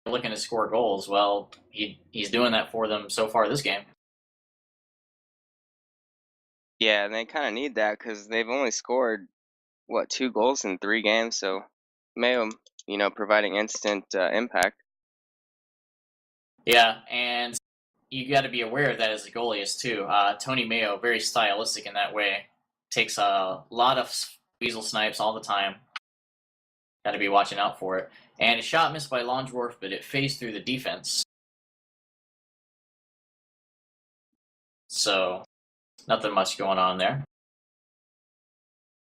looking to score goals. Well, he's doing that for them so far this game. Yeah, and they kind of need that because they've only scored, what, 2 goals in 3 games. So Mayo, providing instant impact. Yeah, and you got to be aware of that as a goalie is too. Tony Mayo, very stylistic in that way, takes a lot of weasel snipes all the time. Got to be watching out for it. And a shot missed by Longworth, but it phased through the defense. So nothing much going on there.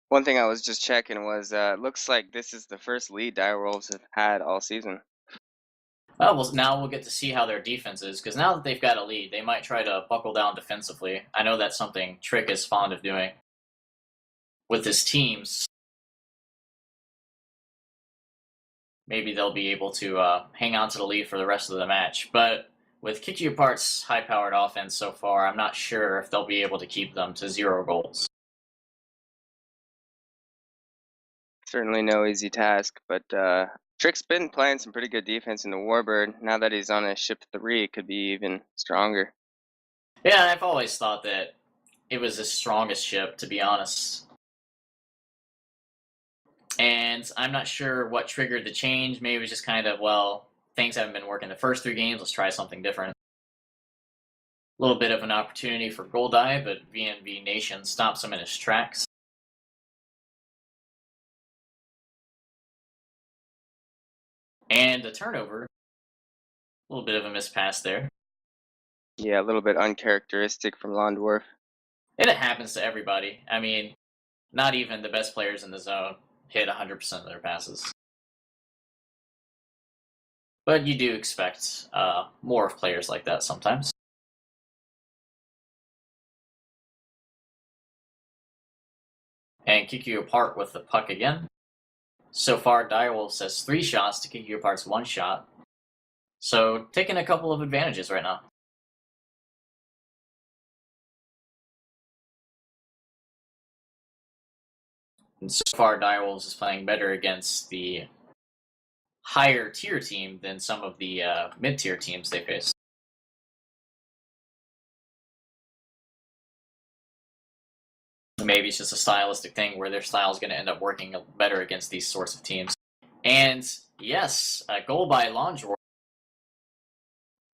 One thing I was just checking was, looks like this is the first lead Direwolves have had all season. Well, now we'll get to see how their defense is, because now that they've got a lead, they might try to buckle down defensively. I know that's something Trick is fond of doing with his teams. Maybe they'll be able to hang on to the lead for the rest of the match. But with Kick Apart's high-powered offense so far, I'm not sure if they'll be able to keep them to 0 goals. Certainly no easy task, but Trick's been playing some pretty good defense in the Warbird. Now that he's on a ship 3, it could be even stronger. Yeah, I've always thought that it was his strongest ship, to be honest. And I'm not sure what triggered the change. Maybe it was just kind of, well, things haven't been working the first 3 games. Let's try something different. A little bit of an opportunity for Goldeye, but VNV Nation stops him in his tracks. And a turnover. A little bit of a mispass there. Yeah, a little bit uncharacteristic from Londorf. And it happens to everybody. I mean, not even the best players in the zone hit 100% of their passes. But you do expect more of players like that sometimes. And Kick You Apart with the puck again. So far, Direwolves has 3 shots to Kick You Apart's 1 shot. So taking a couple of advantages right now. And so far, Direwolves is playing better against the higher tier team than some of the mid-tier teams they face. Maybe it's just a stylistic thing where their style is going to end up working better against these sorts of teams. And yes, a goal by Longdorf.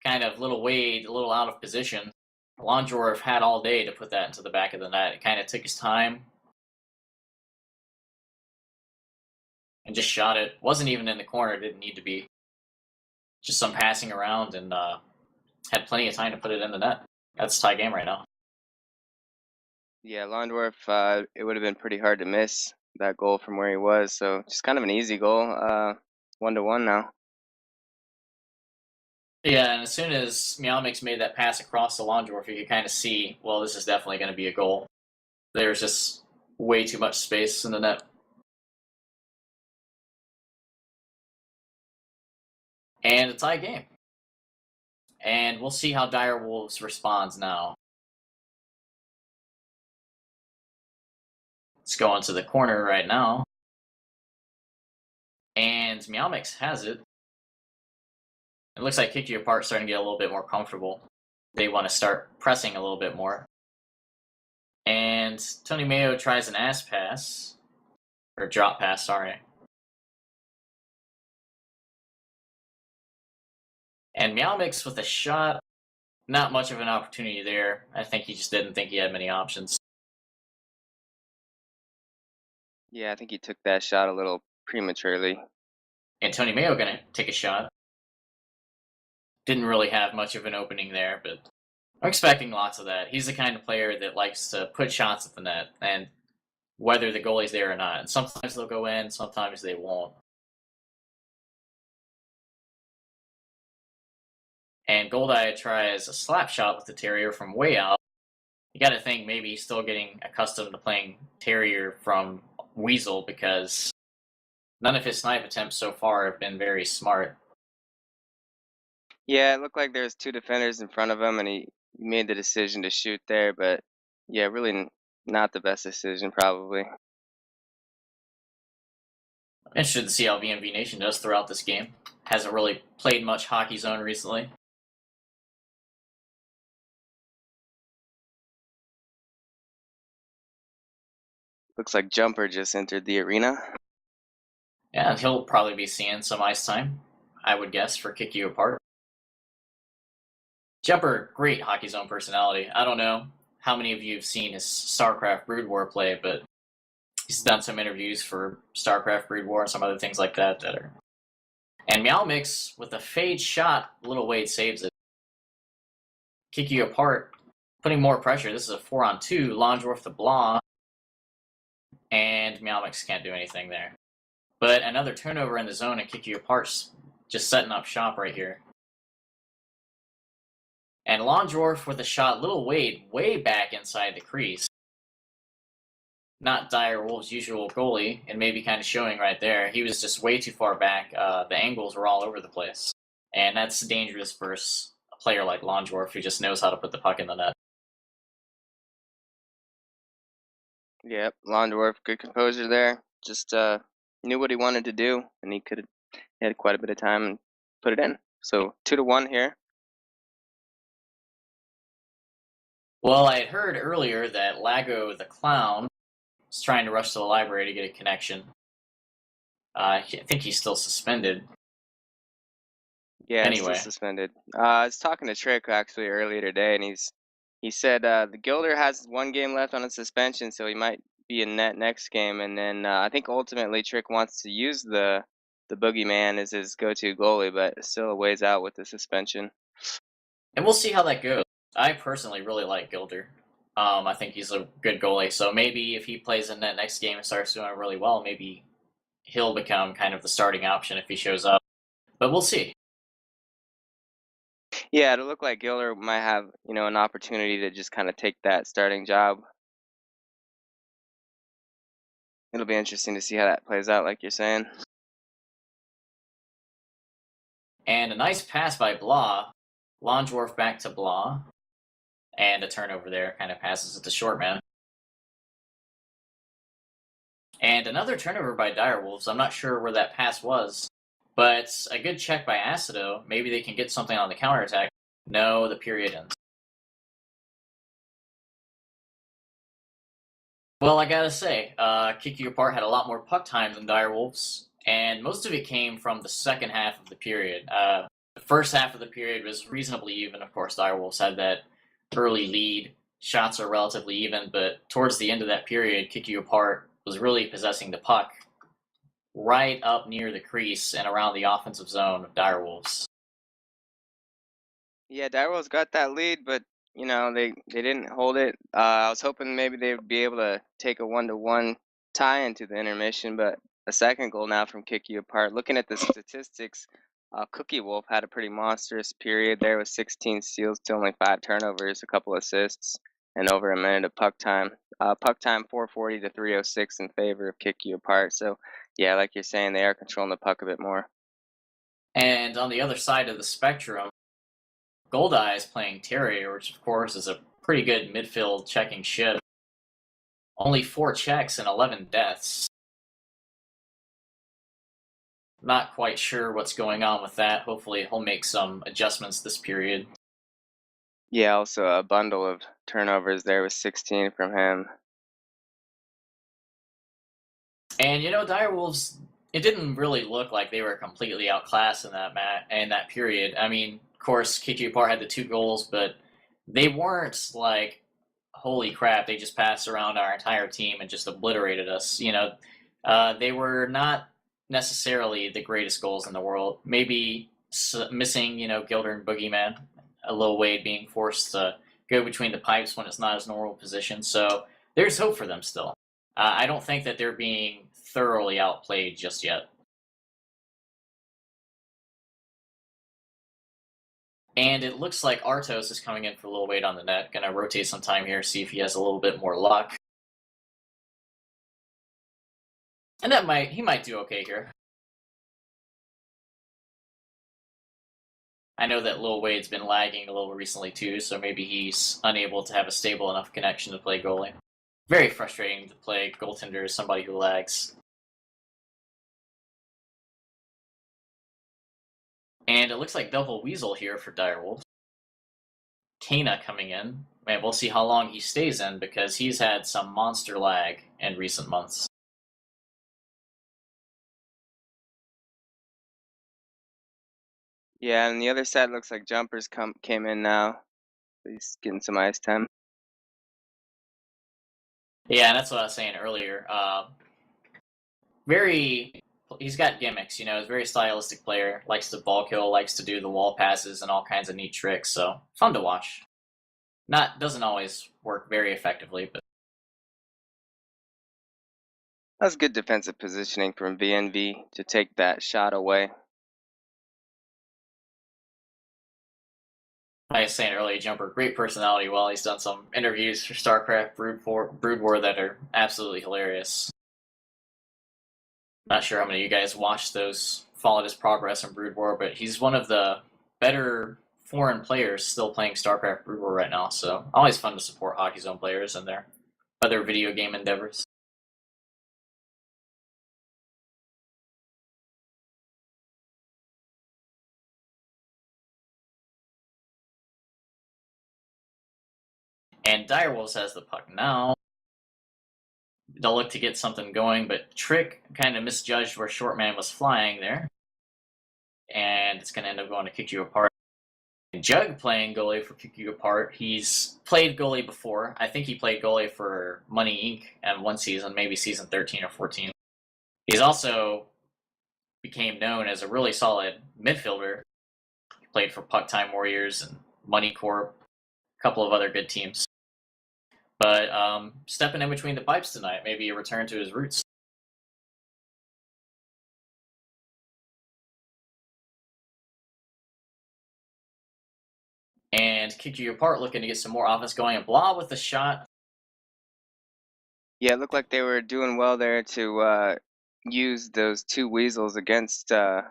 Kind of little Wade, a little out of position. Longdorf had all day to put that into the back of the net. It kind of took his time. And just shot it. Wasn't even in the corner. Didn't need to be. Just some passing around and had plenty of time to put it in the net. That's a tie game right now. Yeah, Londorf, it would have been pretty hard to miss that goal from where he was. So just kind of an easy goal. 1-1 now. Yeah, and as soon as Meowmix made that pass across the Longdorf, you could kind of see, well, this is definitely going to be a goal. There's just way too much space in the net. And a tie game. And we'll see how Direwolves responds now. It's going to the corner right now. And Meowmix has it. It looks like Kick You Apart starting to get a little bit more comfortable. They want to start pressing a little bit more. And Tony Mayo tries an ass pass. Or drop pass, sorry. And Meowmix with a shot. Not much of an opportunity there. I think he just didn't think he had many options. Yeah, I think he took that shot a little prematurely. And Tony Mayo going to take a shot. Didn't really have much of an opening there, but I'm expecting lots of that. He's the kind of player that likes to put shots at the net, and whether the goalie's there or not. And sometimes they'll go in, sometimes they won't. And Goldeye tries a slap shot with the Terrier from way out. You got to think maybe he's still getting accustomed to playing Terrier from Weasel because none of his snipe attempts so far have been very smart. Yeah, it looked like there's 2 defenders in front of him, and he made the decision to shoot there. But yeah, really not the best decision, probably. I'm interested to see how VMV Nation does throughout this game. hasn't really played much hockey zone recently. Looks like Jumper just entered the arena. Yeah, he'll probably be seeing some ice time, I would guess, for Kick You Apart. Jumper, great hockey zone personality. I don't know how many of you have seen his StarCraft Brood War play, but he's done some interviews for StarCraft Brood War and some other things like that that are. And Meow Mix, with a fade shot, Little Wade saves it. Kick You Apart, putting more pressure. This is a 4-on-2. Longdorf to Blah. And Meow Mix can't do anything there. But another turnover in the zone and Kick You Apart, just setting up shop right here. And Longdorf with a shot, Little Wade way back inside the crease. Not Dire Wolves' usual goalie, and maybe kind of showing right there. He was just way too far back. The angles were all over the place. And that's dangerous versus a player like Longdorf, who just knows how to put the puck in the net. Yep, Londorf, good composure there. Just knew what he wanted to do, and he had quite a bit of time and put it in. So 2-1 here. Well, I had heard earlier that Lago the Clown is trying to rush to the library to get a connection. I think he's still suspended. Yeah, Anyway. still suspended. I was talking to Trick actually earlier today, and he said the Gilder has 1 game left on his suspension, so he might be in net next game. And then I think ultimately Trick wants to use the Boogeyman as his go-to goalie, but still a ways out with the suspension. And we'll see how that goes. I personally really like Gilder. I think he's a good goalie, so maybe if he plays in that next game and starts doing really well, maybe he'll become kind of the starting option if he shows up. But we'll see. Yeah, it'll look like Gilder might have, an opportunity to just kind of take that starting job. It'll be interesting to see how that plays out, like you're saying. And a nice pass by Blah. Longdorf back to Blah. And a turnover there, kind of passes it to short man. And another turnover by Direwolves. I'm not sure where that pass was, but a good check by Acido. Maybe they can get something on the counterattack. No, the period ends. Well, I gotta say, Kick You Apart had a lot more puck time than Direwolves, and most of it came from the second half of the period. The first half of the period was reasonably even. Of course, Direwolves had that early lead. Shots are relatively even, but towards the end of that period, Kick You Apart was really possessing the puck right up near the crease and around the offensive zone of Direwolves. Yeah, Direwolves got that lead, but they didn't hold it. I was hoping maybe they would be able to take a 1-1 tie into the intermission, but a second goal now from Kick You Apart. Looking at the statistics, Cookie Wolf had a pretty monstrous period there with 16 steals to only 5 turnovers, a couple assists, and over a minute of puck time. Puck time 440 to 306 in favor of Kick You Apart. So, yeah, like you're saying, they are controlling the puck a bit more. And on the other side of the spectrum, Goldeye is playing Terrier, which of course is a pretty good midfield checking ship. Only 4 checks and 11 deaths. Not quite sure what's going on with that. Hopefully he'll make some adjustments this period. Yeah, also a bundle of turnovers there with 16 from him. And Direwolves, it didn't really look like they were completely outclassed in that period. I mean, of course, Kick You Apart had the 2 goals, but they weren't like, holy crap, they just passed around our entire team and just obliterated us. They were not necessarily the greatest goals in the world. Maybe missing, Gilder and Boogeyman, a Lil Wade being forced to go between the pipes when it's not his normal position. So there's hope for them still. I don't think that they're being thoroughly outplayed just yet. And it looks like Artos is coming in for Lil Wade on the net. Gonna rotate some time here, see if he has a little bit more luck. And he might do okay here. I know that Lil Wade's been lagging a little recently too, so maybe he's unable to have a stable enough connection to play goalie. Very frustrating to play goaltender as somebody who lags. And it looks like double Weasel here for Direwolves. Kana coming in. And we'll see how long he stays in because he's had some monster lag in recent months. Yeah, and the other side looks like Jumpers came in now. He's getting some ice time. Yeah, and that's what I was saying earlier. He's got gimmicks, you know, he's a very stylistic player, likes to ball kill, likes to do the wall passes and all kinds of neat tricks, so fun to watch. Doesn't always work very effectively, but That's good defensive positioning from VNV to take that shot away. like I was saying earlier, Jumper, great personality. Well, he's done some interviews for StarCraft Brood War that are absolutely hilarious. Not sure how many of you guys watched those, followed his progress in Brood War, but he's one of the better foreign players still playing StarCraft Brood War right now. So always fun to support Hockey Zone players and their other video game endeavors. And Direwolves has the puck now. They'll look to get something going, but Trick kind of misjudged where Shortman was flying there. And it's going to end up going to kick you apart. Jug playing goalie for Kick You Apart. He's played goalie before. I think he played goalie for Money Inc. at one season, maybe season 13 or 14. He's also became known as a really solid midfielder. He played for Puck Time Warriors and Money Corp, a couple of other good teams. But stepping in between the pipes tonight, maybe a return to his roots. And Kick You Apart looking to get some more offense going. And Blah with the shot. Yeah, it looked like they were doing well there to use those two weasels against the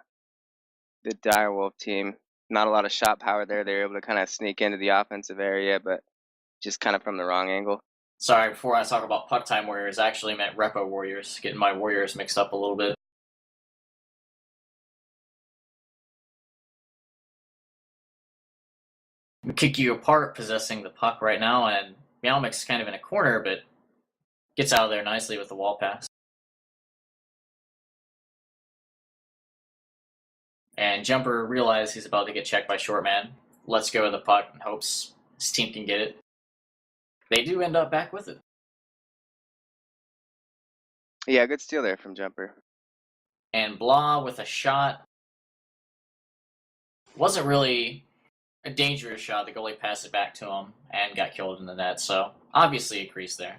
Direwolf team. Not a lot of shot power there. They were able to kind of sneak into the offensive area, but just kind of from the wrong angle. Sorry, before I talk about Puck Time Warriors, I actually meant Repo Warriors. Getting my Warriors mixed up a little bit. Kick You Apart possessing the puck right now, and Meowmic's kind of in a corner, but gets out of there nicely with the wall pass. And Jumper realizes he's about to get checked by Shortman. Lets go of the puck and hopes his team can get it. They do end up back with it. Yeah, good steal there from Jumper. And Blah with a shot. Wasn't really a dangerous shot. The goalie passed it back to him and got killed in the net, so obviously a crease there.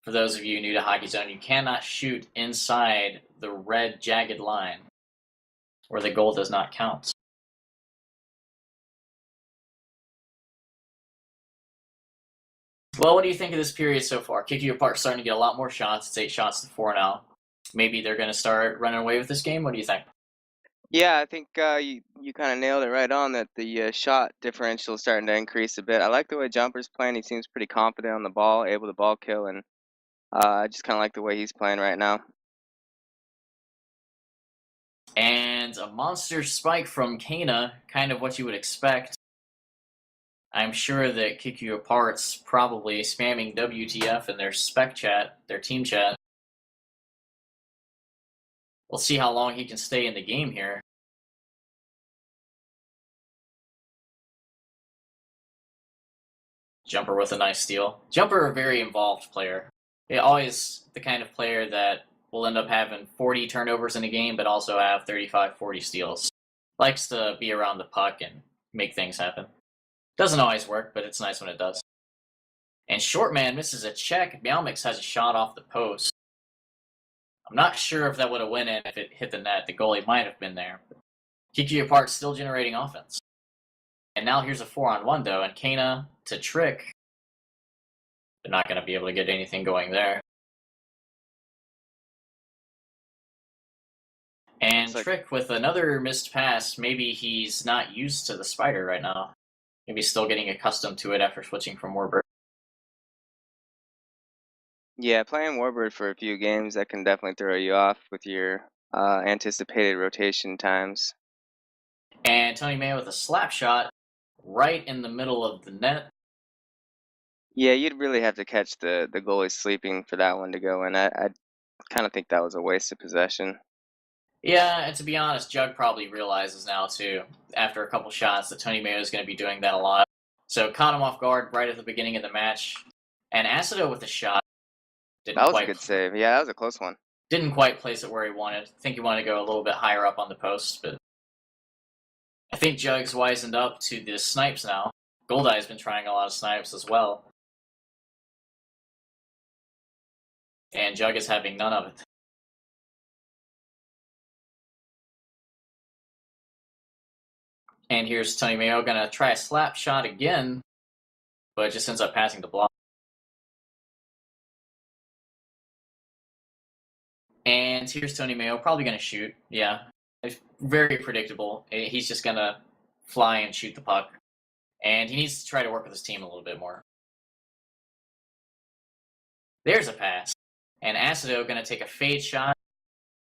For those of you new to Hockey Zone, you cannot shoot inside the red jagged line where the goal does not count. Well, what do you think of this period so far? Kick You Apart starting to get a lot more shots. It's 8 shots to 4 now. Maybe they're going to start running away with this game. What do you think? Yeah, I think you kind of nailed it right on that the shot differential is starting to increase a bit. I like the way Jumper's playing. He seems pretty confident on the ball, able to ball kill, and I just kind of like the way he's playing right now. And a monster spike from Kana, kind of what you would expect. I'm sure that Kick You Apart's probably spamming WTF in their spec chat, their team chat. We'll see how long he can stay in the game here. Jumper with a nice steal. Jumper, a very involved player. Always the kind of player that will end up having 40 turnovers in a game, but also have 35, 40 steals. Likes to be around the puck and make things happen. Doesn't always work, but it's nice when it does. And Shortman misses a check. Meowmix has a shot off the post. I'm not sure if that would have went in if it hit the net. The goalie might have been there. Kick You Apart still generating offense. And now here's a 4-on-1 though, and Kana to Trick. They're not going to be able to get anything going there. And Trick with another missed pass. Maybe he's not used to the spider right now. Maybe he's still getting accustomed to it after switching from Warbird. Yeah, playing Warbird for a few games, that can definitely throw you off with your anticipated rotation times. And Tony Mayo with a slap shot right in the middle of the net. Yeah, you'd really have to catch the goalie sleeping for that one to go in. I kind of think that was a waste of possession. Yeah, and to be honest, Jug probably realizes now too, after a couple shots, that Tony Mayo is going to be doing that a lot. So caught him off guard right at the beginning of the match. And Acido with a shot didn't That was a quite good save. Yeah, that was a close one. didn't quite place it where he wanted. I think he wanted to go a little bit higher up on the post, but I think Jug's wisened up to the snipes now. Goldeye's been trying a lot of snipes as well. And Jug is having none of it. And here's Tony Mayo gonna try a slap shot again, but it just ends up passing the block. And here's Tony Mayo, probably gonna shoot. Yeah, it's very predictable. He's just gonna fly and shoot the puck. And he needs to try to work with his team a little bit more. There's a pass. And Acido gonna take a fade shot.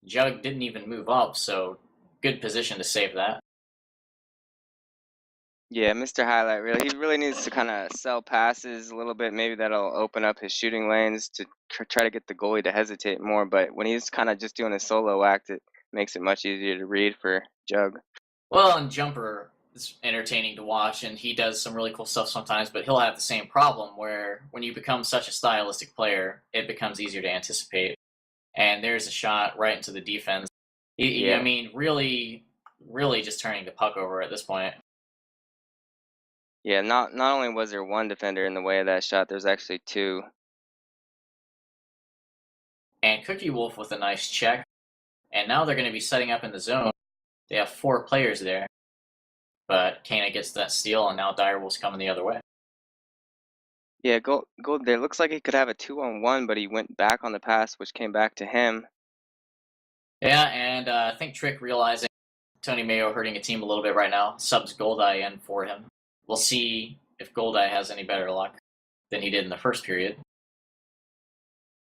Jug didn't even move up, so good position to save that. Yeah, Mr. Highlight he really needs to kind of sell passes a little bit. Maybe that'll open up his shooting lanes to try to get the goalie to hesitate more. But when he's kind of just doing a solo act, it makes it much easier to read for Jug. Well, and Jumper is entertaining to watch, and he does some really cool stuff sometimes, but he'll have the same problem where when you become such a stylistic player, it becomes easier to anticipate. And there's a shot right into the defense. Yeah. I mean, really just turning the puck over at this point. Yeah, not only was there one defender in the way of that shot, there's actually two. And Cookie Wolf with a nice check. And now they're going to be setting up in the zone. They have 4 players there. But Kana gets that steal, and now Direwolf's coming the other way. Yeah, go there. Looks like he could have a 2-on-1, but he went back on the pass, which came back to him. Yeah, and I think Trick realizing Tony Mayo hurting a team a little bit right now, subs Goldeye in for him. We'll see if Goldeye has any better luck than he did in the first period.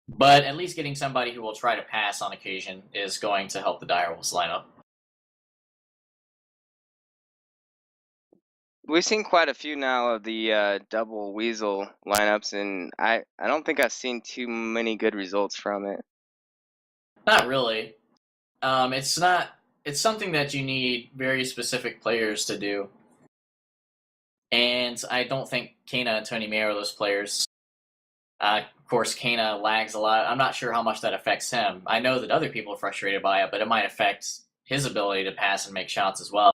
But at least getting somebody who will try to pass on occasion is going to help the Direwolves lineup. We've seen quite a few now of the double weasel lineups, and I don't think I've seen too many good results from it. Not really. It's something that you need very specific players to do. And I don't think Kana and Tony Mayo are those players. Of course, Kana lags a lot. I'm not sure how much that affects him. I know that other people are frustrated by it, but it might affect his ability to pass and make shots as well.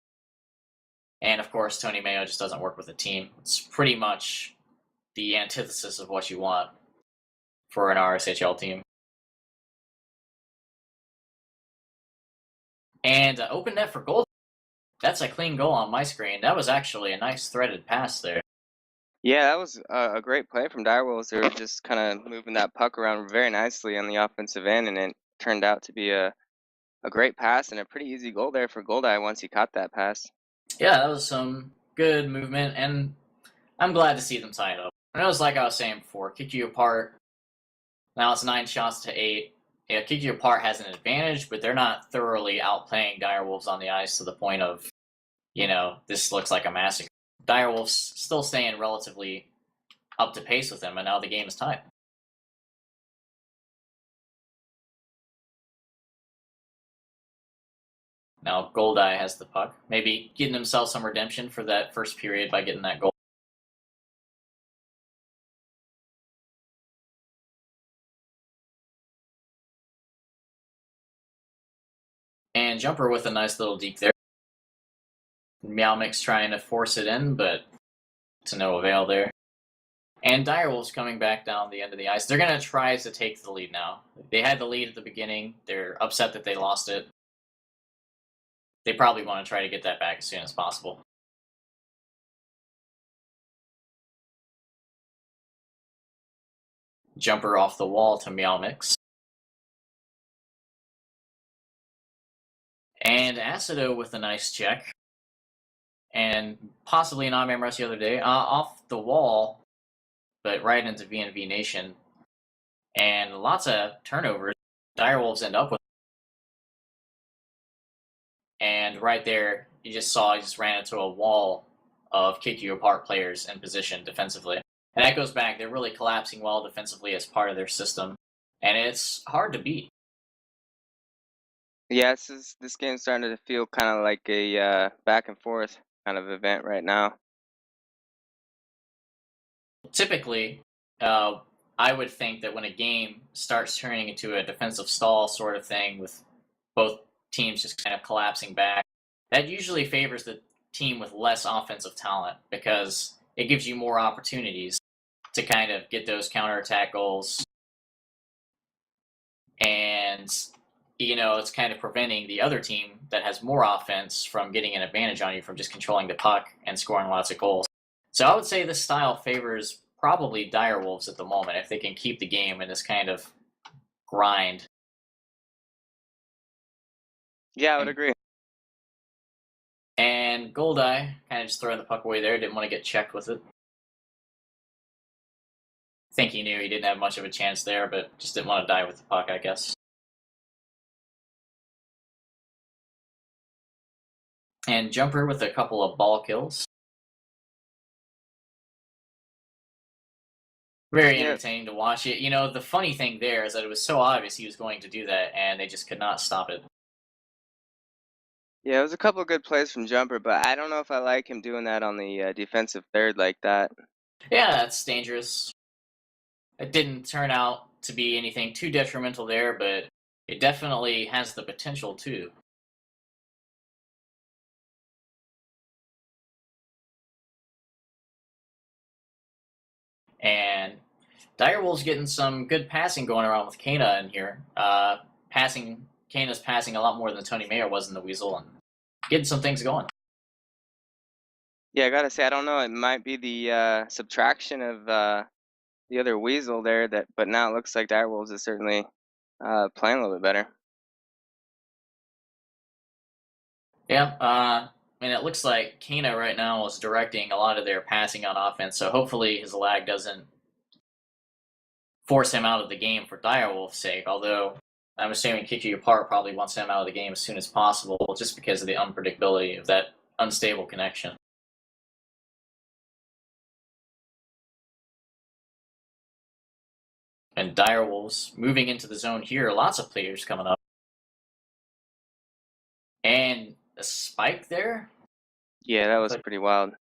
And of course, Tony Mayo just doesn't work with a team. It's pretty much the antithesis of what you want for an RSHL team. And open net for goal. That's a clean goal on my screen. That was actually a nice threaded pass there. Yeah, that was a great play from Direwolves. They were just kind of moving that puck around very nicely on the offensive end, and it turned out to be a great pass and a pretty easy goal there for Goldeye once he caught that pass. Yeah, that was some good movement, and I'm glad to see them tied up. And it was like I was saying before, kick you apart. Now it's 9 shots to 8. Yeah, kick you apart has an advantage, but they're not thoroughly outplaying Direwolves on the ice to the point of, this looks like a massacre. Direwolves still staying relatively up to pace with them, and now the game is tied. Now Goldeye has the puck. Maybe getting himself some redemption for that first period by getting that goal. And Jumper with a nice little deke there. Meowmix trying to force it in, but to no avail there. And Direwolves coming back down the end of the ice. They're going to try to take the lead now. They had the lead at the beginning. They're upset that they lost it. They probably want to try to get that back as soon as possible. Jumper off the wall to Meowmix. And Acido with a nice check. And possibly an odd-man rush the other day. Off the wall, but right into VNV Nation. And lots of turnovers. Direwolves end up with. And right there, you just saw he just ran into a wall of kick you apart players in position defensively. And that goes back, they're really collapsing well defensively as part of their system. And it's hard to beat. Yeah, this game's starting to feel kind of like a back and forth kind of event right now. Typically, I would think that when a game starts turning into a defensive stall sort of thing with both teams just kind of collapsing back, that usually favors the team with less offensive talent because it gives you more opportunities to kind of get those counterattack goals. And, it's kind of preventing the other team that has more offense from getting an advantage on you from just controlling the puck and scoring lots of goals. So I would say this style favors probably Direwolves at the moment if they can keep the game in this kind of grind. Yeah, I would And, agree. and Goldeye kind of just throwing the puck away there, didn't want to get checked with it. I think he knew he didn't have much of a chance there, but just didn't want to die with the puck, I guess. And Jumper with a couple of ball kills. Very Yeah, entertaining to watch it. The funny thing there is that it was so obvious he was going to do that, and they just could not stop it. yeah, it was a couple of good plays from Jumper, but I don't know if I like him doing that on the defensive third like that. Yeah, that's dangerous. It didn't turn out to be anything too detrimental there, but it definitely has the potential to. And Direwolf's getting some good passing going around with Kana in here. Kana's passing a lot more than Tony Mayer was in the Weasel, and getting some things going. Yeah, I gotta say, I don't know. It might be the subtraction of the other Weasel there, but now it looks like Direwolves is certainly playing a little bit better. Yeah, and it looks like Kana right now is directing a lot of their passing on offense, so hopefully his lag doesn't force him out of the game for Direwolf's sake, although I'm assuming Kick You Apart probably wants him out of the game as soon as possible just because of the unpredictability of that unstable connection. And Direwolves moving into the zone here, lots of players coming up. And a spike there? Yeah, that was But pretty wild.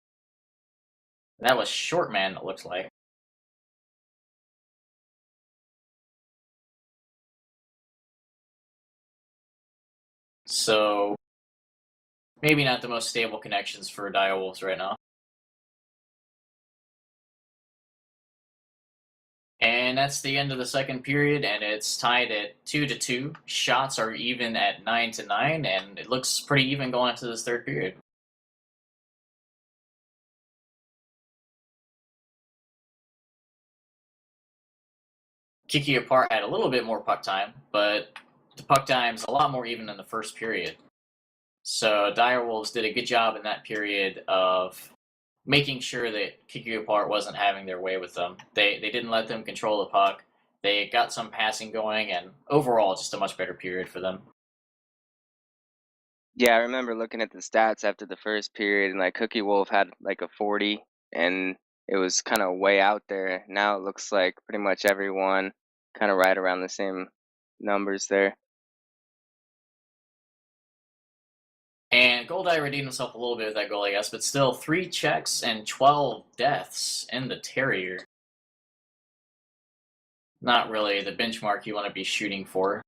that was Short Man, it looks like. So maybe not the most stable connections for Direwolves right now. And that's the end of the second period, and it's tied at 2-2. Shots are even at 9-9, and it looks pretty even going into this third period. Kiki Apart had a little bit more puck time, but the puck time's a lot more even than the first period. So Direwolves did a good job in that period of making sure that Kiki Apart wasn't having their way with them. They didn't let them control the puck. They got some passing going, and overall, just a much better period for them. Yeah, I remember looking at the stats after the first period, and like Cookie Wolf had like a 40, and it was kind of way out there. Now it looks like pretty much everyone kind of right around the same numbers there. And Goldeye redeemed himself a little bit with that goal, I guess, but still 3 checks and 12 deaths in the Terrier. Not really the benchmark you want to be shooting for.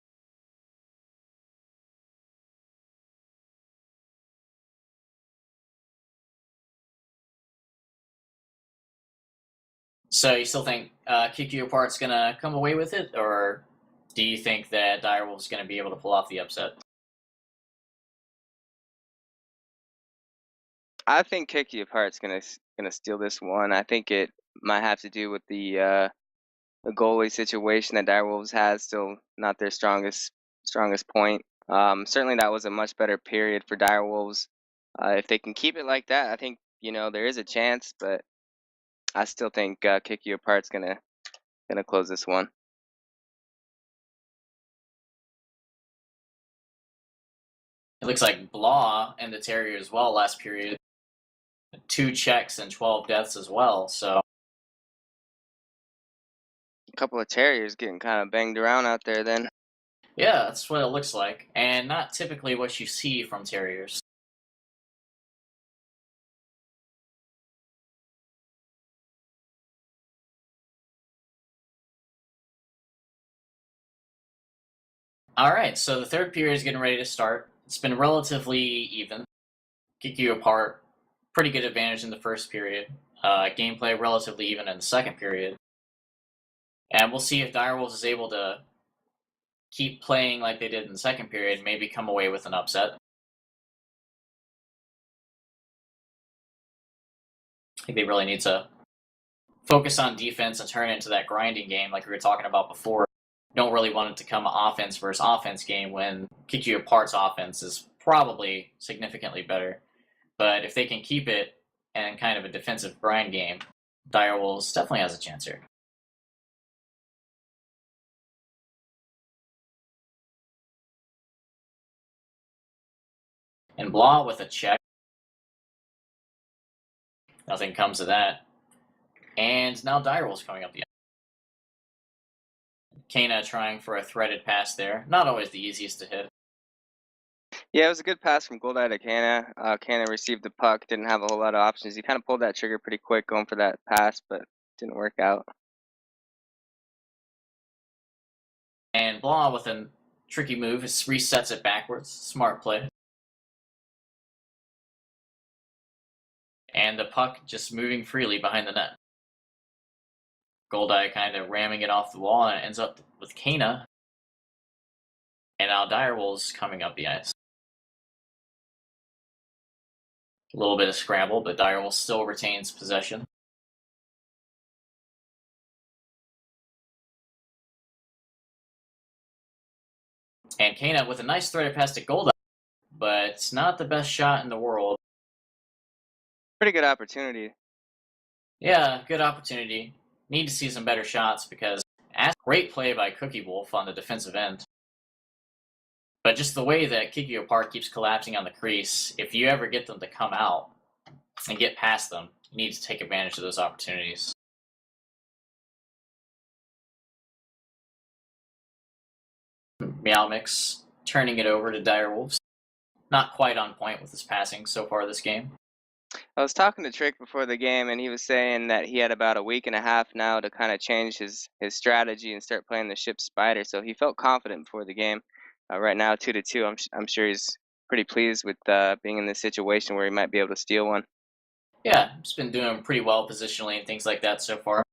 So you still think Kiki Apart's going to come away with it, or do you think that Direwolf's going to be able to pull off the upset? I think Kicky Apart's gonna steal this one. I think it might have to do with the goalie situation that Direwolves has. Still not their strongest point. Certainly that was a much better period for Direwolves. If they can keep it like that, I think there is a chance. But I still think Kick You Apart's gonna close this one. It looks like Blah and the Terrier as well last period. 2 checks and 12 deaths as well, so A couple of terriers getting kind of banged around out there then. yeah, that's what it looks like. And not typically what you see from Terriers. Alright, so the third period is getting ready to start. It's been relatively even. Kick you apart. Pretty good advantage in the first period. Gameplay relatively even in the second period. And we'll see if Direwolves is able to keep playing like they did in the second period, maybe come away with an upset. I think they really need to focus on defense and turn it into that grinding game like we were talking about before. Don't really want it to come offense versus offense game when Kick You Apart's offense is probably significantly better. But if they can keep it and kind of a defensive grind game, Direwolves definitely has a chance here. And Blah with a check. Nothing comes of that. And now Direwolves coming up the end. Kana trying for a threaded pass there. Not always the easiest to hit. Yeah, it was a good pass from Goldeye to Kana. Kana received the puck, didn't have a whole lot of options. He kind of pulled that trigger pretty quick going for that pass, but didn't work out. And Blah with a tricky move resets it backwards. Smart play. And the puck just moving freely behind the net. Goldeye kind of ramming it off the wall, and it ends up with Kana. And now Direwolves coming up the ice. A little bit of scramble, but Direwolves still retains possession. And Kana with a nice threaded pass to Goldeye, but it's not the best shot in the world. Pretty good opportunity. Yeah, good opportunity. Need to see some better shots because great play by Cookie Wolf on the defensive end. But just the way that Kick You Apart keeps collapsing on the crease, if you ever get them to come out and get past them, you need to take advantage of those opportunities. Meow Mix turning it over to Direwolves. Not quite on point with his passing so far this game. I was talking to Trick before the game, and he was saying that he had about a week and a half now to kind of change his strategy and start playing the ship Spider. So he felt confident before the game. Right now, 2-2. I'm sure he's pretty pleased with being in this situation where he might be able to steal one. Yeah, he's been doing pretty well positionally and things like that so far.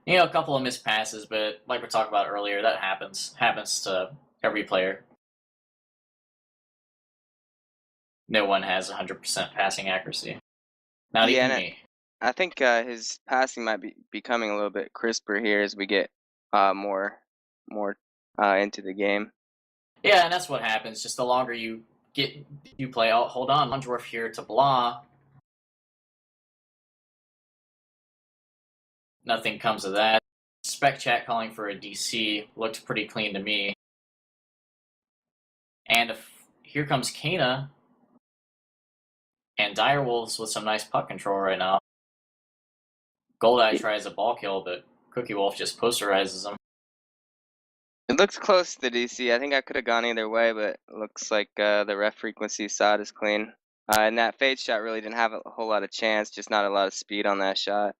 You know, a couple of missed passes, but like we talked about earlier, that happens. Happens to every player. No one has 100% passing accuracy. Not Yeah, even and me. I think his passing might be becoming a little bit crisper here as we get more into the game. Yeah, and that's what happens. Just the longer you play. Oh, hold on, Lundorf here to Blah. Nothing comes of that. Spec Chat calling for a DC looked pretty clean to me. And here comes Kana. And Direwolves with some nice puck control right now. Goldeye tries a ball kill, but Cookie Wolf just posterizes him. It looks close to the DC. I think I could have gone either way, but it looks like the ref frequency saw it as clean. And that fade shot really didn't have a whole lot of chance, just not a lot of speed on that shot.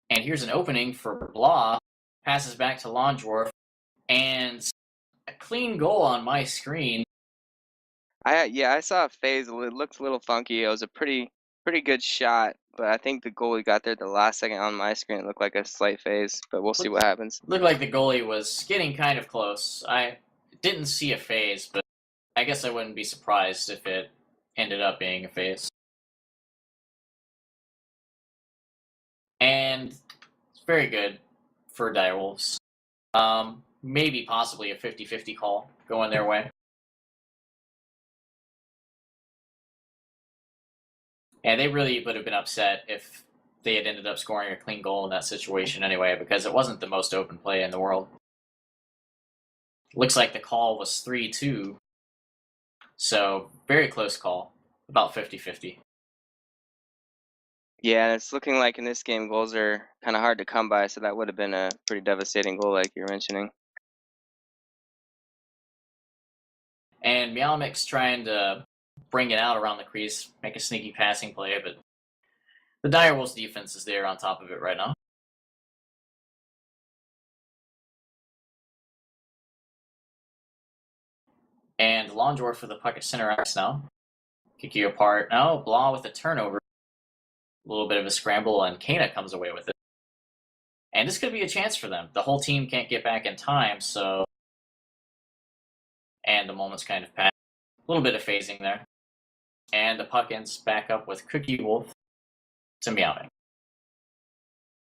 And here's an opening for Blah. Passes back to Londorf. And a clean goal on my screen. I saw a phase. It looked a little funky. It was a pretty good shot, but I think the goalie got there at the last second on my screen. It looked like a slight phase, but we'll see what happens. Looked like the goalie was getting kind of close. I didn't see a phase, but I guess I wouldn't be surprised if it ended up being a phase. And it's very good for Direwolves. Maybe possibly a 50-50 call going their way. And they really would have been upset if they had ended up scoring a clean goal in that situation anyway, because it wasn't the most open play in the world. Looks like the call was 3-2. So, very close call. About 50-50. Yeah, it's looking like in this game goals are kind of hard to come by, so that would have been a pretty devastating goal, like you're mentioning. And Mialemek's trying to bring it out around the crease, make a sneaky passing play, but the Direwolves defense is there on top of it right now. And Longdorf with the puck at center ice now. Kick you apart. Now, Blah with a turnover. A little bit of a scramble, and Kana comes away with it. And this could be a chance for them. The whole team can't get back in time, so. And the moment's kind of passed. A little bit of phasing there. And the puck ends back up with Cookie Wolf to Meowing.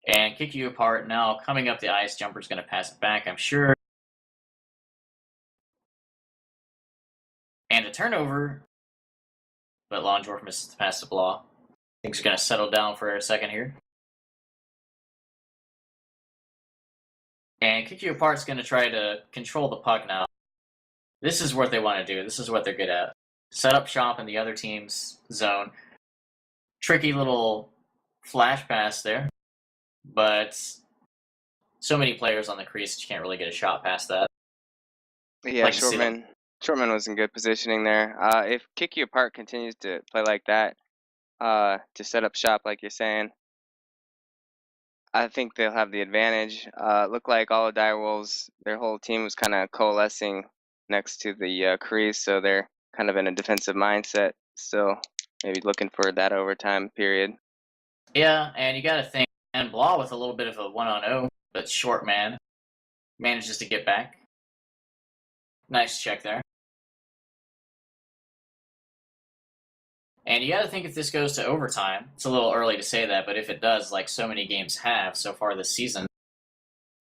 And kick you apart now. Coming up the ice, Jumper's going to pass it back, I'm sure. And a turnover. But Longdorf misses the pass to Blah. Things are going to settle down for a second here. And Kick You Apart's going to try to control the puck now. This is what they want to do. This is what they're good at. Set up shop in the other team's zone. Tricky little flash pass there. But so many players on the crease that you can't really get a shot past that. Yeah, Like to see Shortman was in good positioning there. If Kick You Apart continues to play like that, to set up shop, like you're saying, I think they'll have the advantage. Looked like all the Direwolves, their whole team was kind of coalescing next to the crease, so they're kind of in a defensive mindset still, maybe looking for that overtime period. Yeah, and you got to think, and Blah with a little bit of a 1-on-0, but short man manages to get back. Nice check there. And you got to think if this goes to overtime, it's a little early to say that, but if it does, like so many games have so far this season,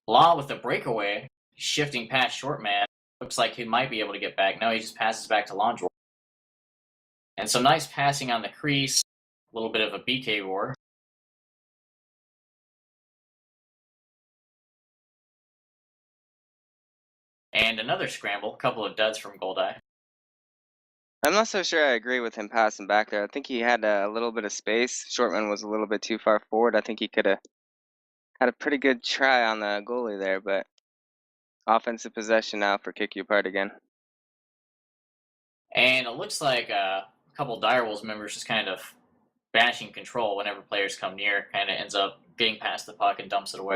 Blah with a breakaway, shifting past short man, looks like he might be able to get back. No, he just passes back to Longdorf. And some nice passing on the crease, a little bit of a BK war. And another scramble, a couple of duds from Goldeye. I'm not so sure I agree with him passing back there. I think he had a little bit of space. Shortman was a little bit too far forward. I think he could have had a pretty good try on the goalie there, but offensive possession now for Kick You Apart again. And it looks like a couple Direwolves members just kind of bashing control whenever players come near, kind of ends up getting past the puck and dumps it away.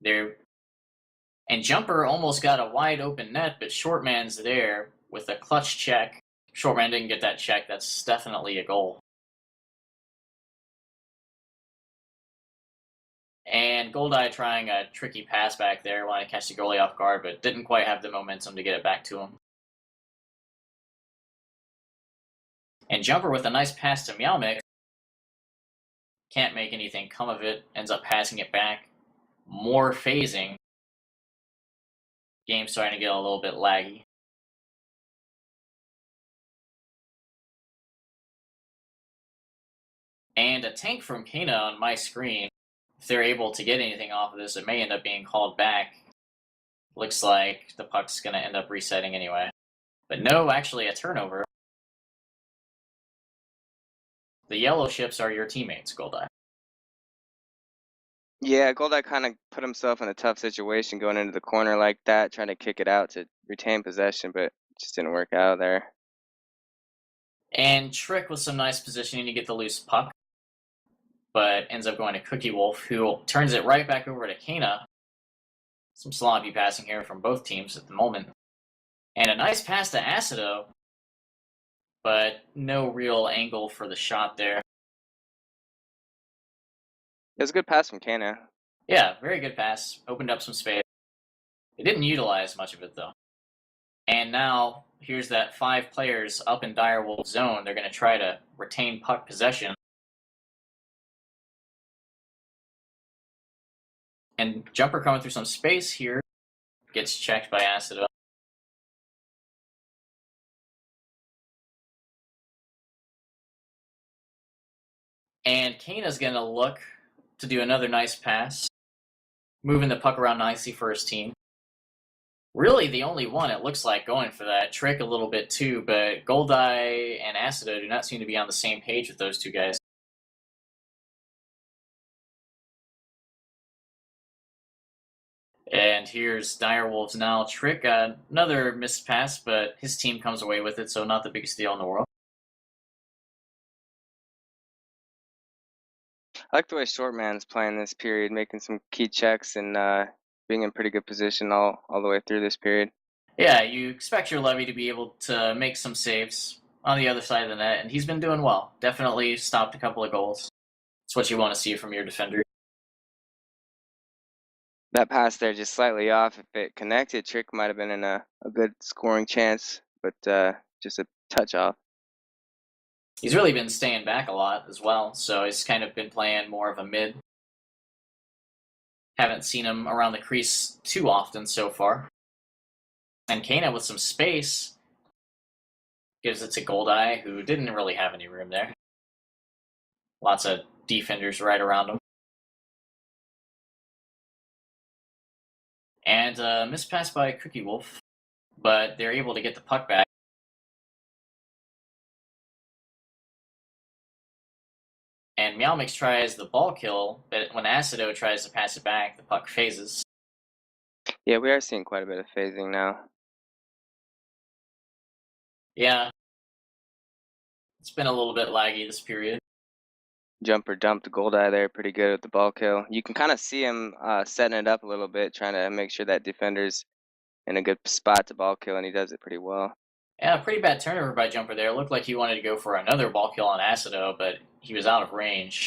There. And Jumper almost got a wide open net, but Shortman's there with a clutch check. Shortman didn't get that check. That's definitely a goal. And Goldeye trying a tricky pass back there, wanted to catch the goalie off guard, but didn't quite have the momentum to get it back to him. And Jumper with a nice pass to Meowmix. Can't make anything come of it. Ends up passing it back. More phasing. Game's starting to get a little bit laggy. And a tank from Kana on my screen. If they're able to get anything off of this, it may end up being called back. Looks like the puck's going to end up resetting anyway. But no, actually a turnover. The yellow ships are your teammates, Goldeye. Yeah, Goldeye kind of put himself in a tough situation going into the corner like that, trying to kick it out to retain possession, but it just didn't work out there. And Trick with some nice positioning to get the loose puck, but ends up going to Cookie Wolf, who turns it right back over to Kana. Some sloppy passing here from both teams at the moment. And a nice pass to Acido, but no real angle for the shot there. It was a good pass from Kana. Yeah, very good pass. Opened up some space. They didn't utilize much of it, though. And now, here's that 5 players up in Direwolf zone. They're going to try to retain puck possession. And Jumper coming through some space here. Gets checked by Acido. And Kana's going to look to do another nice pass. Moving the puck around nicely for his team. Really the only one, it looks like, going for that. Trick a little bit too, but Goldeye and Acido do not seem to be on the same page with those two guys. And here's Direwolves now. Trick, another missed pass, but his team comes away with it, so not the biggest deal in the world. I like the way Shortman's playing this period, making some key checks and being in pretty good position all the way through this period. Yeah, you expect your Levy to be able to make some saves on the other side of the net, and he's been doing well. Definitely stopped a couple of goals. It's what you want to see from your defender. That pass there just slightly off. If it connected, Trick might have been in a good scoring chance, but just a touch off. He's really been staying back a lot as well, so he's kind of been playing more of a mid. Haven't seen him around the crease too often so far. And Kana with some space gives it to Goldeye, who didn't really have any room there. Lots of defenders right around him. And mispass by Cookie Wolf, but they're able to get the puck back. And Meowmix tries the ball kill, but when Acido tries to pass it back, the puck phases. Yeah, we are seeing quite a bit of phasing now. Yeah. It's been a little bit laggy this period. Jumper dumped Goldeye there pretty good with the ball kill. You can kind of see him setting it up a little bit, trying to make sure that defender's in a good spot to ball kill, and he does it pretty well. Yeah, pretty bad turnover by Jumper there. It looked like he wanted to go for another ball kill on Acido, but he was out of range.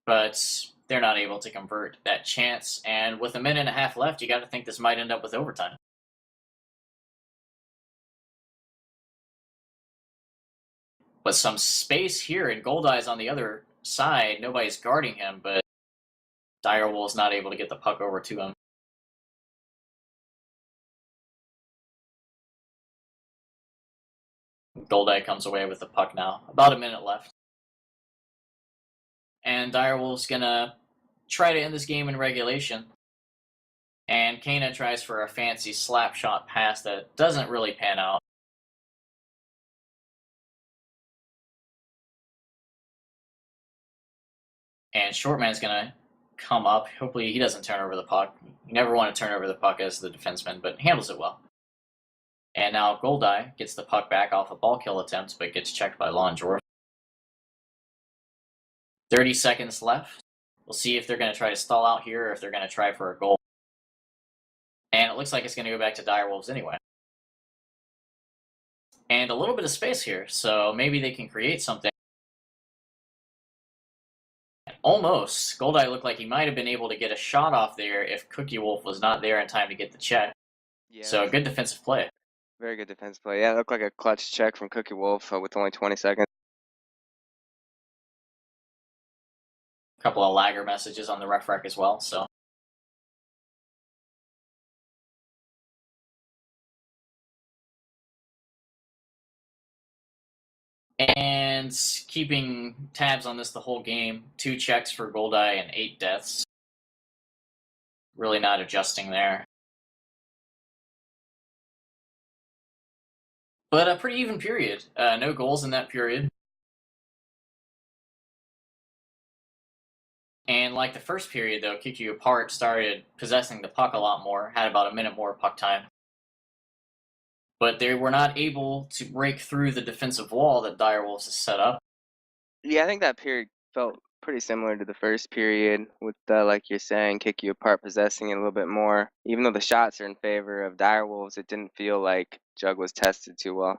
But they're not able to convert that chance, and with a minute and a half left, you got to think this might end up with overtime. With some space here, and Goldeye's on the other side. Nobody's guarding him, but Direwolf's not able to get the puck over to him. Goldeye comes away with the puck now. About a minute left. And Direwolf's gonna try to end this game in regulation. And Kana tries for a fancy slap shot pass that doesn't really pan out. And Shortman's gonna come up. Hopefully he doesn't turn over the puck. You never want to turn over the puck as the defenseman, but handles it well. And now Goldeye gets the puck back off a ball kill attempt, but gets checked by Lonjor. 30 seconds left. We'll see if they're going to try to stall out here or if they're going to try for a goal. And it looks like it's going to go back to Direwolves anyway. And a little bit of space here, so maybe they can create something. Almost. Goldeye looked like he might have been able to get a shot off there if Cookie Wolf was not there in time to get the check. Yeah, so a good defensive play. Very good defense play. Yeah, it looked like a clutch check from Cookie Wolf with only 20 seconds. A couple of lagger messages on the ref rec as well, so. And keeping tabs on this the whole game. 2 checks for Goldeye and 8 deaths. Really not adjusting there. But a pretty even period. No goals in that period. And like the first period, though, Kick You Apart started possessing the puck a lot more, had about a minute more puck time. But they were not able to break through the defensive wall that Direwolves has set up. Yeah, I think that period felt pretty similar to the first period with, like you're saying, Kick You Apart possessing it a little bit more. Even though the shots are in favor of Direwolves, it didn't feel like Jug was tested too well.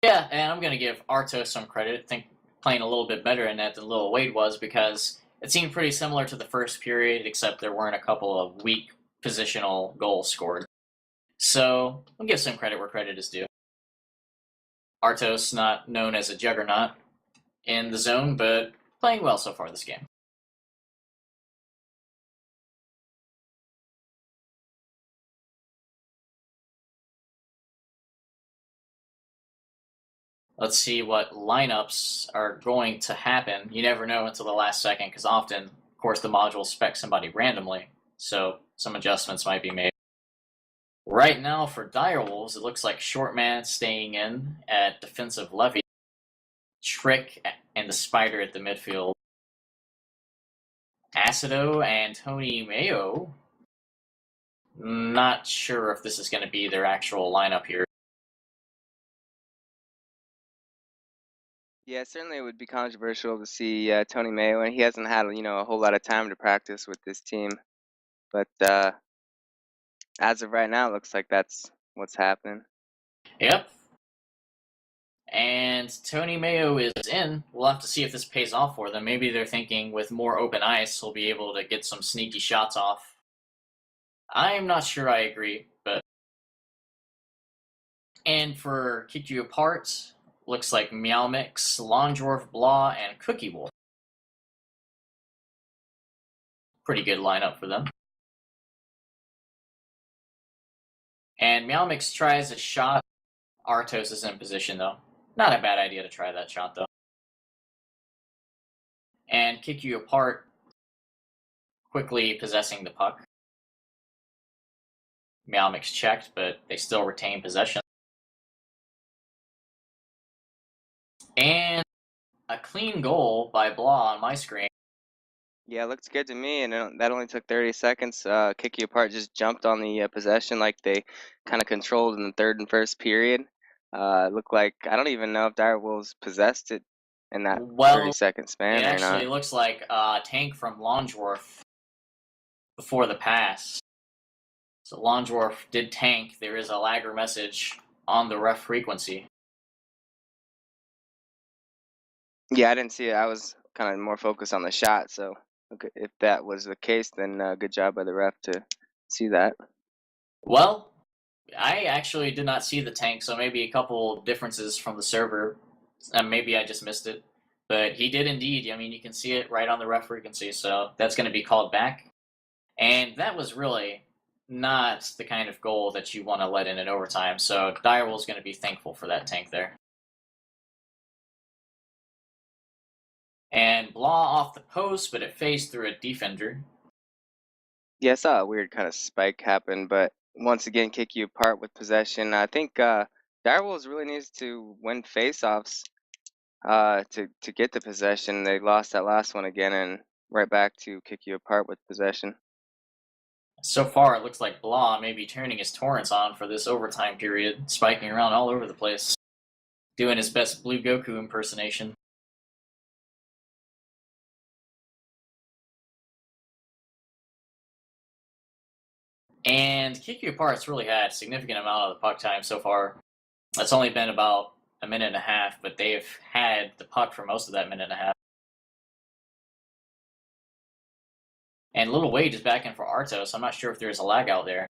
Yeah, and I'm going to give Arto some credit. I think playing a little bit better in that than Lil Wade was, because it seemed pretty similar to the first period, except there weren't a couple of weak positional goals scored. So I'll give some credit where credit is due. Artos, not known as a juggernaut in the zone, but playing well so far this game. Let's see what lineups are going to happen. You never know until the last second, because often, of course, the module specs somebody randomly, so some adjustments might be made. Right now for Direwolves, it looks like Shortman staying in at defensive levy, Trick and the Spider at the midfield. Acido and Tony Mayo. Not sure if this is going to be their actual lineup here. Yeah, certainly it would be controversial to see Tony Mayo, and he hasn't had a whole lot of time to practice with this team. But as of right now, it looks like that's what's happening. Yep. And Tony Mayo is in. We'll have to see if this pays off for them. Maybe they're thinking with more open ice, he'll be able to get some sneaky shots off. I'm not sure I agree, but. And for Kick You Apart, looks like Meow Mix, Longdorf, Blah, and Cookie Wolf. Pretty good lineup for them. And Meow Mix tries a shot. Artos is in position, though. Not a bad idea to try that shot, though. And Kick You Apart, quickly possessing the puck. Meow Mix checked, but they still retain possession. And a clean goal by Blah on my screen. Yeah, it looks good to me, and that only took 30 seconds. Kick You Apart just jumped on the possession like they kind of controlled in the third and first period. It looked like, I don't even know if Direwolves possessed it in that Well, 30-second it span or actually not. looks like a tank from Longdorf before the pass. So Longdorf did tank. There is a lagger message on the ref frequency. Yeah, I didn't see it. I was kind of more focused on the shot, so if that was the case, then good job by the ref to see that. Well, I actually did not see the tank, so maybe a couple differences from the server. Maybe I just missed it. But he did indeed. I mean, you can see it right on the ref frequency, so that's going to be called back. And that was really not the kind of goal that you want to let in overtime, so Direwolf's going to be thankful for that tank there. And Blah off the post, but it phased through a defender. Yeah, I saw a weird kind of spike happen, but once again, Kick You Apart with possession. I think Direwolves really needs to win faceoffs to get the possession. They lost that last one again, and right back to Kick You Apart with possession. So far, it looks like Blah may be turning his torrents on for this overtime period, spiking around all over the place, doing his best Blue Goku impersonation. And Kick You Apart's really had a significant amount of the puck time so far. It's only been about a minute and a half, but they've had the puck for most of that minute and a half. And Little Wade is back in for Artos. I'm not sure if there's a lag out there.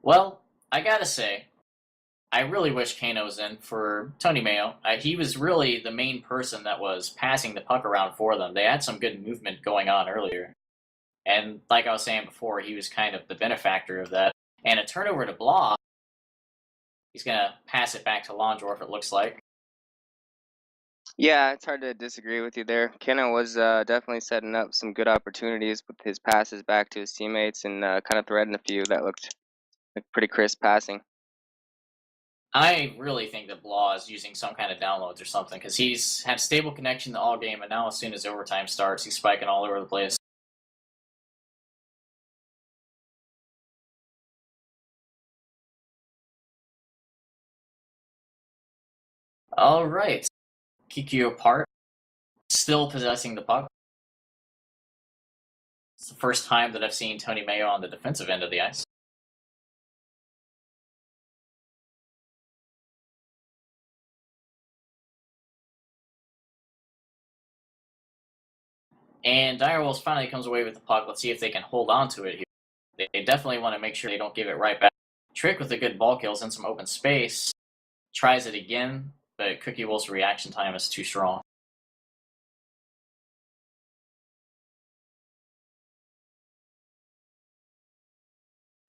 Well, I gotta say, I really wish Kano was in for Tony Mayo. He was really the main person that was passing the puck around for them. They had some good movement going on earlier. And like I was saying before, he was kind of the benefactor of that. And a turnover to Blah. He's going to pass it back to Longdorf, it looks like. Yeah, it's hard to disagree with you there. Kenna was definitely setting up some good opportunities with his passes back to his teammates and kind of threading a few that looked like pretty crisp passing. I really think that Blah is using some kind of downloads or something because he's had stable connection the all game, and now as soon as overtime starts, he's spiking all over the place. All right. Kick You Apart. Still possessing the puck. It's the first time that I've seen Tony Mayo on the defensive end of the ice. And Direwolves finally comes away with the puck. Let's see if they can hold on to it here. They definitely want to make sure they don't give it right back. Trick with a good ball kills in some open space. Tries it again, but Cookie Wolf's reaction time is too strong.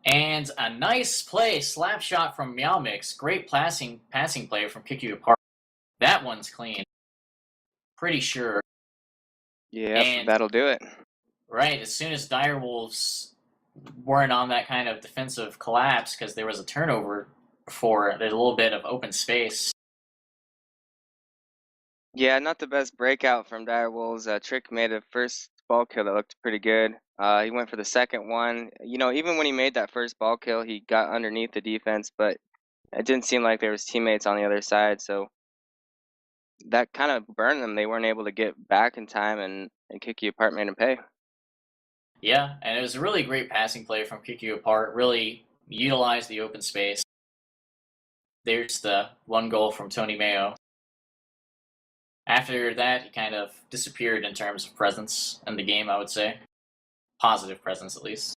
And a nice play, slap shot from Meow Mix. Great passing play from Kick You Apart. That one's clean. pretty sure. Yep, And that'll do it. right, as soon as Direwolves weren't on that kind of defensive collapse because there was a turnover before, there's a little bit of open space. Yeah, not the best breakout from Direwolves. Trick made a first ball kill that looked pretty good. He went for the second one. You know, even when he made that first ball kill, he got underneath the defense, but it didn't seem like there was teammates on the other side, so that kind of burned them. They weren't able to get back in time and kick you apart, made them pay. Yeah, and it was a really great passing play from Kick You Apart. Really utilized the open space. There's the one goal from Tony Mayo. After that, he kind of disappeared in terms of presence in the game, I would say. Positive presence, at least.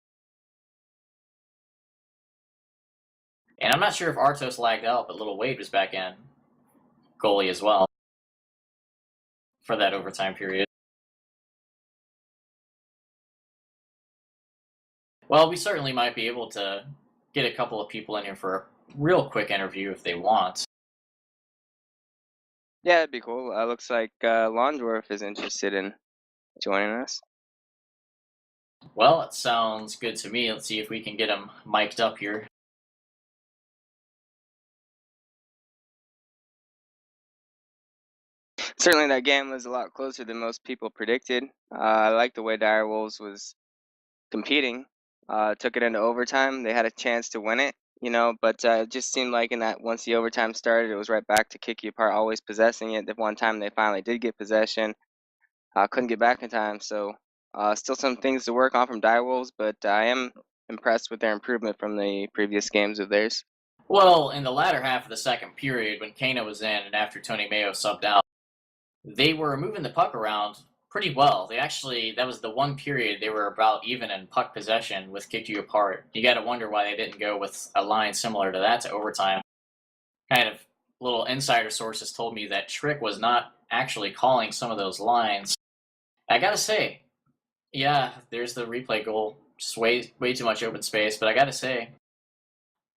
And I'm not sure if Artos lagged out, but Little Wade was back in goalie as well for that overtime period. Well, we certainly might be able to get a couple of people in here for a real quick interview if they want. Yeah, it'd be cool. Looks like Londorf is interested in joining us. Well, it sounds good to me. Let's see if we can get him mic'd up here. Certainly, that game was a lot closer than most people predicted. I like the way Direwolves was competing. Took it into overtime. They had a chance to win it, you know, but it just seemed like in that once the overtime started, it was right back to kick you apart, always possessing it. The one time they finally did get possession, couldn't get back in time. So still some things to work on from Direwolves, but I am impressed with their improvement from the previous games of theirs. Well, in the latter half of the second period, when Kano was in and after Tony Mayo subbed out, they were moving the puck around pretty well. They actually, that was the one period they were about even in puck possession with Kick You Apart. You got to wonder why they didn't go with a line similar to that to overtime. Kind of little insider sources told me that Trick was not actually calling some of those lines. I got to say, yeah, there's the replay goal. Just way too much open space. But I got to say,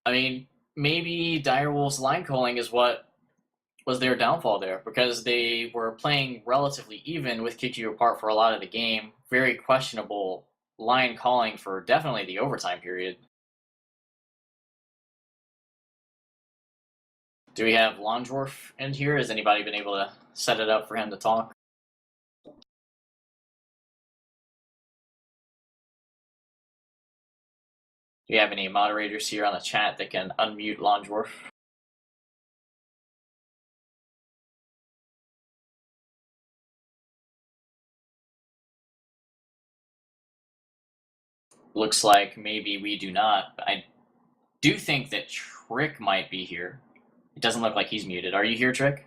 I mean, maybe Direwolves line calling is what was their downfall there, because they were playing relatively even with Kick You Apart for a lot of the game. Very questionable line calling for definitely the overtime period. Do we have Londorf in here? Has anybody been able to set it up for him to talk? Do you have any moderators here on the chat that can unmute Londorf? Looks like maybe we do not. I do think that Trick might be here. It doesn't look like he's muted. Are you here, Trick?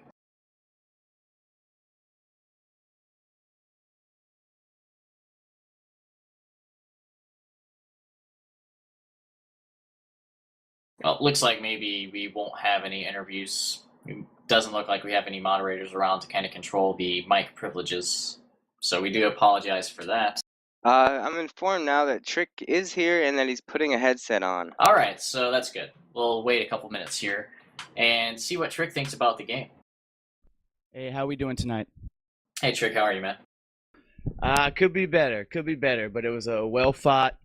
Well, it looks like maybe we won't have any interviews. It doesn't look like we have any moderators around to kind of control the mic privileges. So we do apologize for that. I'm informed now that Trick is here and that he's putting a headset on. All right, so that's good. We'll wait a couple minutes here and see what Trick thinks about the game. Hey, how we doing tonight? Hey, Trick, how are you, man? Could be better, but it was a well fought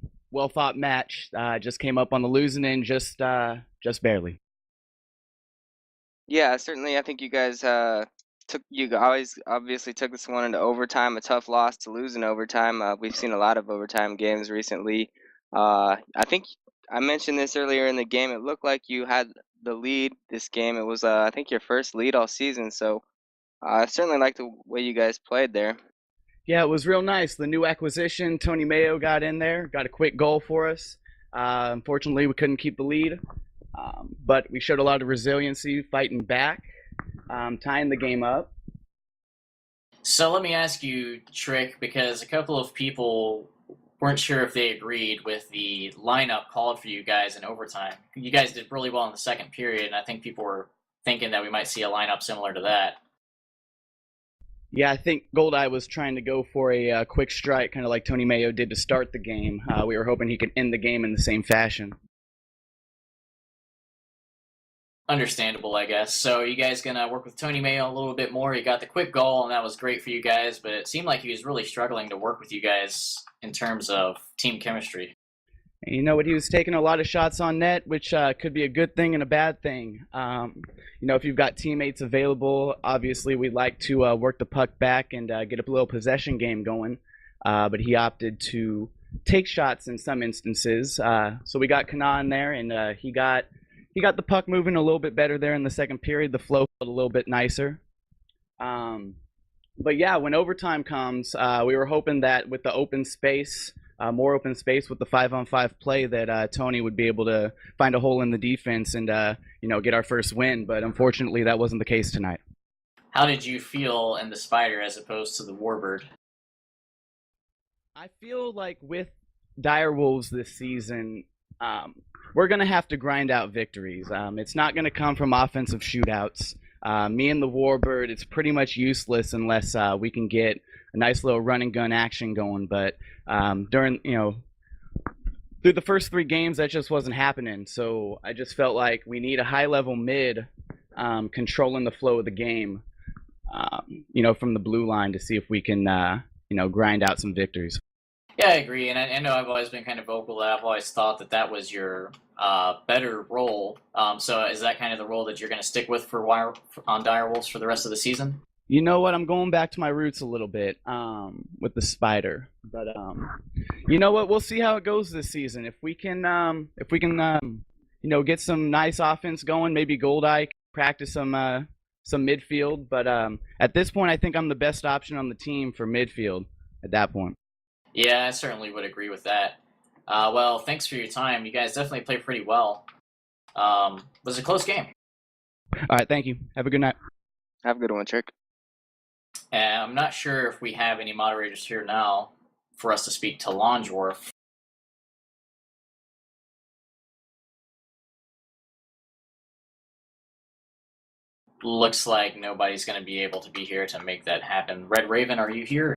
match. Just came up on the losing end, just barely. Yeah, certainly. I think you guys obviously took this one into overtime. A tough loss to lose in overtime. We've seen a lot of overtime games recently. I think I mentioned this earlier in the game. It looked like you had the lead this game. It was I think your first lead all season. So I certainly like the way you guys played there. Yeah, it was real nice. The new acquisition, Tony Mayo, got in there, got a quick goal for us. Unfortunately, we couldn't keep the lead, but we showed a lot of resiliency, fighting back, tying the game up. So let me ask you, Trick, because a couple of people weren't sure if they agreed with the lineup called for you guys in overtime. You guys did really well in the second period, and I think people were thinking that we might see a lineup similar to that. Yeah, I think Goldeye was trying to go for a quick strike, kind of like Tony Mayo did to start the game. We were hoping he could end the game in the same fashion. Understandable, I guess. So you guys gonna work with Tony Mayo a little bit more. You got the quick goal, and that was great for you guys, but it seemed like he was really struggling to work with you guys in terms of team chemistry. And you know what? He was taking a lot of shots on net, which could be a good thing and a bad thing. If you've got teammates available, obviously we'd like to work the puck back and get a little possession game going. But he opted to take shots in some instances. So we got Kana in there, and he got the puck moving a little bit better there in the second period. The flow felt a little bit nicer. But yeah, when overtime comes, we were hoping that with the open space, more open space with the 5-on-5 play, that Tony would be able to find a hole in the defense and get our first win. But unfortunately, that wasn't the case tonight. How did you feel in the Spider as opposed to the Warbird? I feel like with Dire Wolves this season, we're going to have to grind out victories. It's not going to come from offensive shootouts. Me and the Warbird, it's pretty much useless unless we can get a nice little run and gun action going. But through the first 3 games, that just wasn't happening. So I just felt like we need a high-level mid controlling the flow of the game, from the blue line to see if we can, grind out some victories. Yeah, I agree, and I know I've always been kind of vocal that I've always thought that was your better role. So is that kind of the role that you're going to stick with on Dire Wolves for the rest of the season? You know what? I'm going back to my roots a little bit with the Spider, but you know what? We'll see how it goes this season. If we can, get some nice offense going, maybe Goldeye practice some midfield. But at this point, I think I'm the best option on the team for midfield. At that point. Yeah, I certainly would agree with that. Well, thanks for your time. You guys definitely played pretty well. It was a close game. All right, thank you. Have a good night. Have a good one, Trick. I'm not sure if we have any moderators here now for us to speak to Longworth. Looks like nobody's going to be able to be here to make that happen. Red Raven, are you here?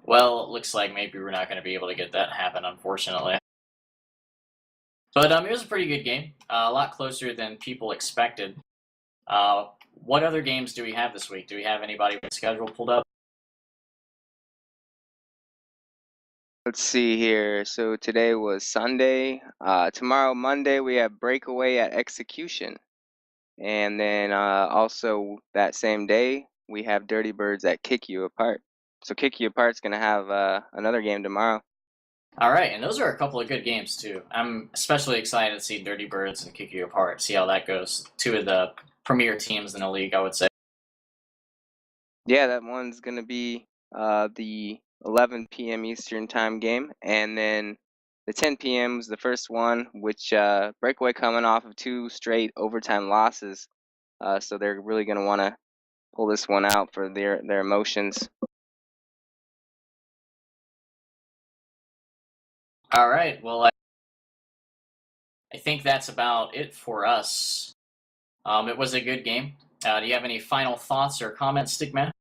Well, it looks like maybe we're not going to be able to get that happen, unfortunately. But it was a pretty good game. A lot closer than people expected. What other games do we have this week? Do we have anybody with schedule pulled up? Let's see here. So today was Sunday. Tomorrow, Monday, we have Breakaway at Execution. And then also that same day, we have Dirty Birds at Kick You Apart. So Kick You Apart's going to have another game tomorrow. All right, and those are a couple of good games, too. I'm especially excited to see Dirty Birds and Kick You Apart, see how that goes. 2 of the premier teams in the league, I would say. Yeah, that one's going to be the 11 p.m. Eastern time game. And then the 10 p.m. is the first one, which Breakaway coming off of 2 straight overtime losses. So they're really going to want to pull this one out for their emotions. All right, well, I think that's about it for us. It was a good game. Do you have any final thoughts or comments, Stickman?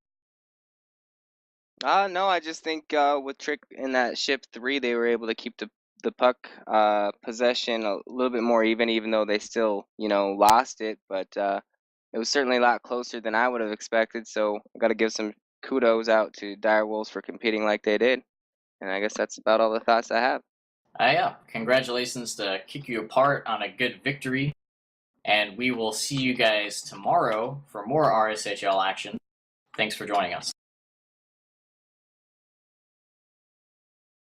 No, I just think with Trick in that ship 3, they were able to keep the puck possession a little bit more even though they still, lost it. But it was certainly a lot closer than I would have expected. So I got to give some kudos out to Dire Wolves for competing like they did. And I guess that's about all the thoughts I have. Yeah, congratulations to Kick You Apart on a good victory. And we will see you guys tomorrow for more RSHL action. Thanks for joining us.